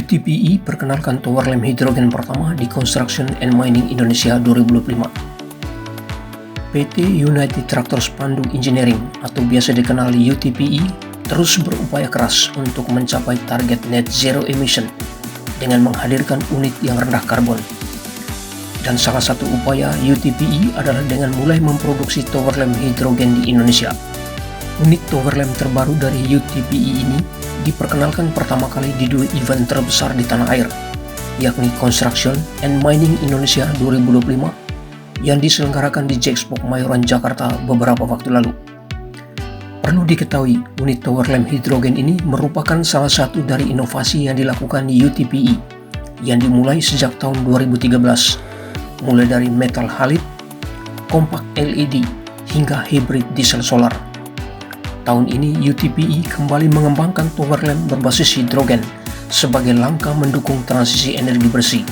UTPE perkenalkan tower lem hidrogen pertama di Construction and Mining Indonesia 2025. PT United Tractor Pandu Engineering atau biasa dikenal UTPE terus berupaya keras untuk mencapai target net zero emission dengan menghadirkan unit yang rendah karbon. Dan salah satu upaya UTPE adalah dengan mulai memproduksi tower lem hidrogen di Indonesia. Unit tower lem terbaru dari UTPE ini diperkenalkan pertama kali di dua event terbesar di tanah air, yakni Construction and Mining Indonesia 2025 yang diselenggarakan di Jexpo Kemayoran, Jakarta beberapa waktu lalu. Perlu diketahui, unit tower lem hidrogen ini merupakan salah satu dari inovasi yang dilakukan di UTPE yang dimulai sejak tahun 2013, mulai dari metal halide, kompak LED, hingga hybrid diesel solar. Tahun ini UTPE kembali mengembangkan tower lem berbasis hidrogen sebagai langkah mendukung transisi energi bersih,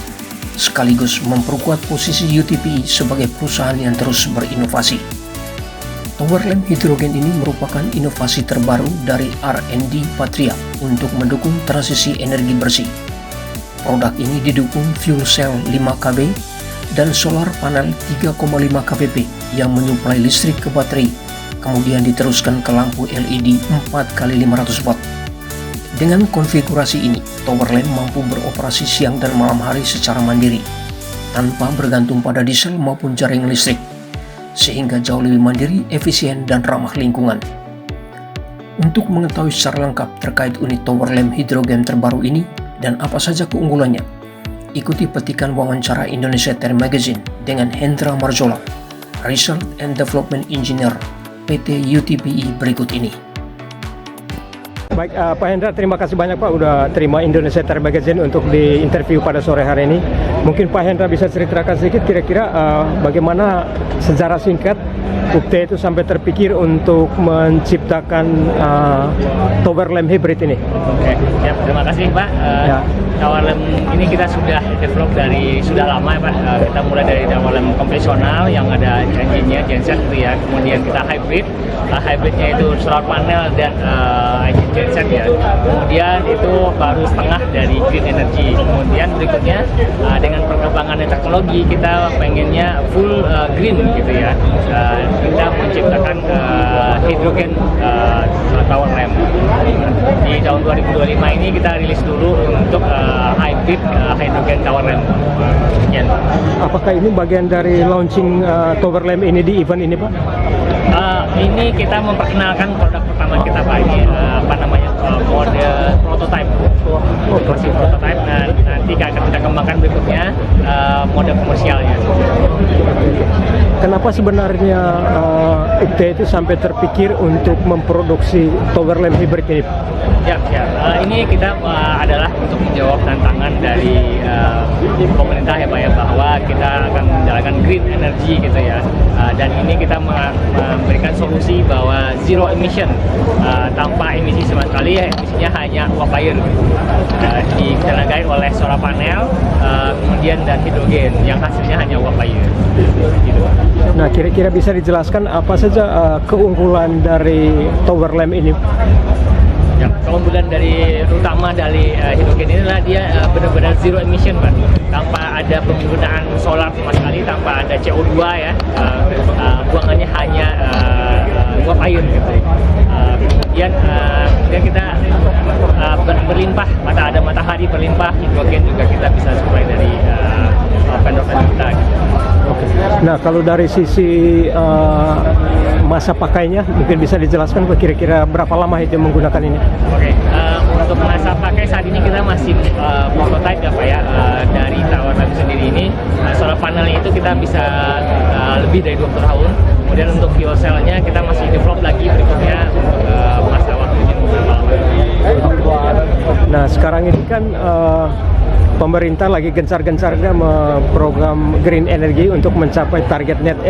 sekaligus memperkuat posisi UTPE sebagai perusahaan yang terus berinovasi. Tower lem hidrogen ini merupakan inovasi terbaru dari R&D Patria untuk mendukung transisi energi bersih. Produk ini didukung fuel cell 5 kW dan solar panel 3,5 kW yang menyuplai listrik ke baterai, kemudian diteruskan ke lampu LED 4x500 watt. Dengan konfigurasi ini, tower lem mampu beroperasi siang dan malam hari secara mandiri, tanpa bergantung pada diesel maupun jaring listrik, sehingga jauh lebih mandiri, efisien, dan ramah lingkungan. Untuk mengetahui secara lengkap terkait unit tower lem hidrogen terbaru ini dan apa saja keunggulannya, ikuti petikan wawancara Indonesia Tech Magazine dengan Hendra Marzola, Research and Development Engineer PT UTPE berikut ini. Baik, Pak Hendra, terima kasih banyak Pak udah terima Indonesia Tech Magazine untuk diinterview pada sore hari ini. Mungkin Pak Hendra bisa ceritakan sedikit kira-kira bagaimana sejarah singkat UT itu sampai terpikir untuk menciptakan tower lem hybrid ini. Oke, ya, terima kasih Pak. Tower lem ini kita sudah develop sudah lama ya Pak. Kita mulai dari tower lem konvensional yang ada engine-nya genset gitu ya. Kemudian kita hybrid. Hybridnya itu solar panel dan engine genset ya. Kemudian itu baru setengah dari green energy. Kemudian berikutnya dengan perkembangan teknologi kita pengennya full green gitu ya. Kita menciptakan hidrogen tower lem. Di tahun 2025 ini kita rilis dulu untuk hybrid hydrogen tower lem. Sekian. Apakah ini bagian dari launching tower lem ini di event ini Pak? Ini kita memperkenalkan produk pertama kita Pak, ini mode prototype, versi prototype. Nah, nanti akan kita kembangkan berikutnya mode komersialnya. Kenapa sebenarnya UT itu sampai terpikir untuk memproduksi tower lem hybrid ini? Ini kita adalah untuk menjawab tantangan dari pemerintah ya Pak ya, bahwa kita akan menjalankan green energy gitu ya. Dan ini kita memberikan solusi bahwa zero emission, tanpa emisi sama sekali, emisinya hanya uap air, ditenagai oleh solar panel, kemudian dan hidrogen yang hasilnya hanya uap air gitu. Nah, kira-kira bisa dijelaskan apa saja keunggulan dari tower lem ini? Ya, keunggulan terutama dari hidrogen ini adalah dia benar-benar zero emission Pak, tanpa ada penggunaan solar sama sekali, tanpa ada CO2 ya, buangannya hanya uap air gitu. Kemudian kita berlimpah, ada matahari berlimpah, hidrogen juga kita bisa supply dari vendor-vendor kita gitu. Oke. Nah, kalau dari sisi masa pakainya mungkin bisa dijelaskan kira-kira berapa lama itu menggunakan ini? Oke, untuk masa pakai saat ini kita masih prototype ya Pak ya. Dari tower lem sendiri ini solar panelnya itu kita bisa lebih dari 20 tahun. Kemudian untuk fuel cell-nya kita masih develop lagi berikutnya untuk masa waktunya beberapa lama. Nah, sekarang ini kan pemerintah lagi gencar-gencarnya program green energy untuk mencapai target net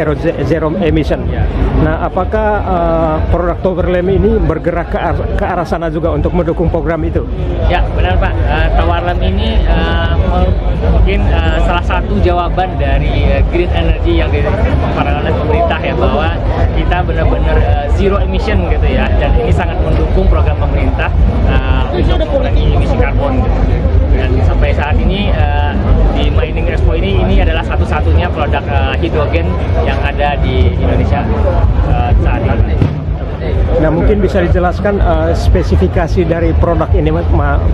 zero emission. Nah, apakah produk Towerlem ini bergerak ke arah sana juga untuk mendukung program itu? Ya, benar Pak. Towerlem ini mungkin salah satu jawaban dari green energy yang dipaparkan oleh pemerintah ya, bahwa kita benar-benar zero emission gitu ya, dan ini sangat mendukung program pemerintah untuk mengurangi emisi karbon. Dan sampai saat ini di Mining Expo ini adalah satu-satunya produk hidrogen yang ada di Indonesia saat ini. Nah, mungkin bisa dijelaskan spesifikasi dari produk ini,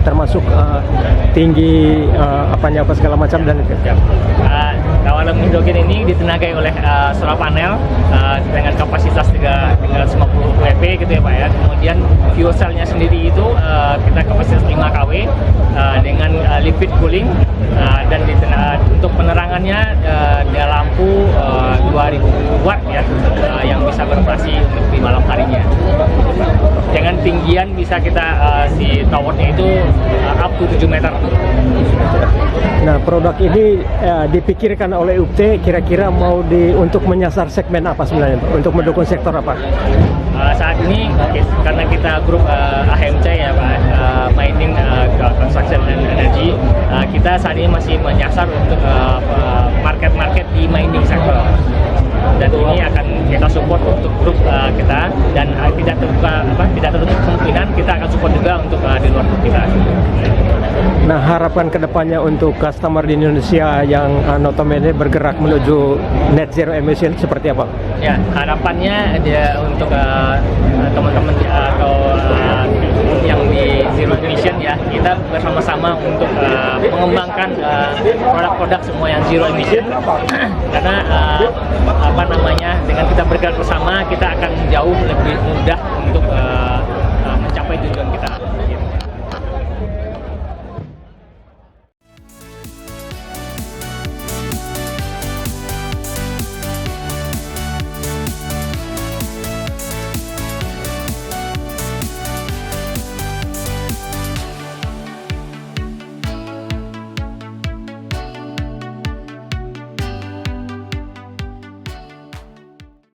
termasuk tinggi apa segala macam dan Towerlem hidrogen ini ditenagai oleh solar panel dengan kapasitas 350 WP gitu ya Pak ya. Kemudian fuel cell-nya sendiri itu kita kapasitas 5 kW dengan liquid cooling, dan untuk penerangannya ada lampu 2000 watt ya, yang bisa beroperasi untuk di malam harinya. Dengan tinggian bisa kita si towernya itu up to 7 meter. Nah, produk ini dipikirkan oleh UPT kira-kira mau untuk menyasar segmen apa sebenarnya, Pak? Untuk mendukung sektor apa? Saat ini karena kita grup AHMC ya Pak, Mining Construction and Energy, kita saat ini masih menyasar untuk market-market di mining sector. Dan ini akan kita support untuk grup kita, dan tidak tertutup kemungkinan kita akan support juga untuk di luar grup kita. Nah, harapan kedepannya untuk customer di Indonesia yang notabene bergerak menuju net zero emission seperti apa? Ya, harapannya dia untuk teman-teman atau yang di zero emission ya, kita bersama-sama untuk mengembangkan produk-produk semua yang zero emission. Karena dengan kita bergerak bersama, kita akan jauh lebih mudah untuk